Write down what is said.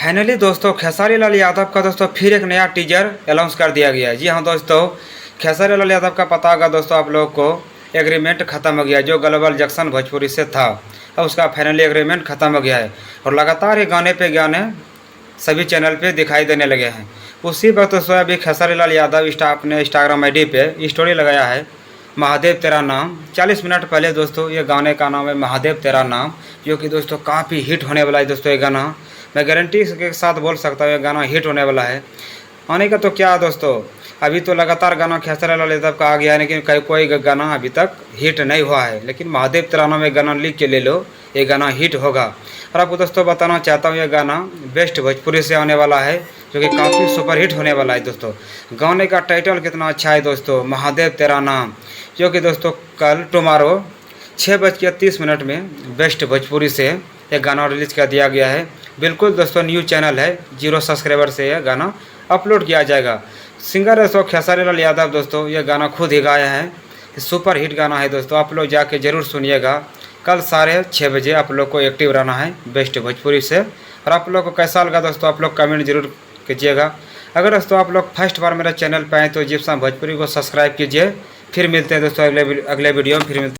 Finally दोस्तों खेसारी लाल यादव का दोस्तों फिर एक नया टीजर अनाउंस कर दिया गया है। जी हाँ दोस्तों, खेसारी लाल यादव का पता होगा दोस्तों आप लोगों को, एग्रीमेंट खत्म हो गया जो ग्लोबल जंक्शन भोजपुरी से था। अब उसका फाइनली एग्रीमेंट खत्म हो गया है और लगातार ये गाने पे गाने सभी चैनल पे दिखाई देने लगे हैं। उसी वक्त दोस्तों अभी खेसारी लाल यादव अपने इंस्टाग्राम आई डी पे स्टोरी लगाया है, महादेव तेरा नाम। 40 मिनट पहले दोस्तों ये गाने का नाम है महादेव तेरा नाम, जो कि दोस्तों काफ़ी हिट होने वाला है। दोस्तों ये गाना मैं गारंटी के साथ बोल सकता हूँ ये गाना हिट होने वाला है। आने का तो क्या दोस्तों, अभी तो लगातार गाना खेसारी लाल यादव का आ गया है, लेकिन कोई गाना अभी तक हिट नहीं हुआ है। लेकिन महादेव तेरा नाम एक गाना लिख के ले लो, ये गाना हिट होगा। और आपको दोस्तों बताना चाहता हूँ ये गाना बेस्ट भोजपुरी से आने वाला है, जो कि काफ़ी सुपर हिट होने वाला है। दोस्तों गाने का टाइटल कितना अच्छा है दोस्तों, महादेव तेरा नाम, जो कि दोस्तों कल टुमारो 6:30 में बेस्ट भोजपुरी से ये गाना रिलीज़ कर दिया गया है। बिल्कुल दोस्तों न्यू चैनल है, 0 सब्सक्राइबर से यह गाना अपलोड किया जाएगा। सिंगर है दोस्तों खेसारी लाल यादव। दोस्तों ये गाना खुद ही गाया है, सुपर हिट गाना है दोस्तों, आप लोग जाके ज़रूर सुनिएगा। कल 6:30 बजे आप लोग को एक्टिव रहना है बेस्ट भोजपुरी से। और आप लोग को कैसा लगा दोस्तों आप लोग कमेंट जरूर कीजिएगा। अगर दोस्तों आप लोग फर्स्ट बार मेरे चैनल पर आए तो जिप्सम भोजपुरी को सब्सक्राइब कीजिए। फिर मिलते हैं दोस्तों अगले वीडियो में, फिर मिलते हैं।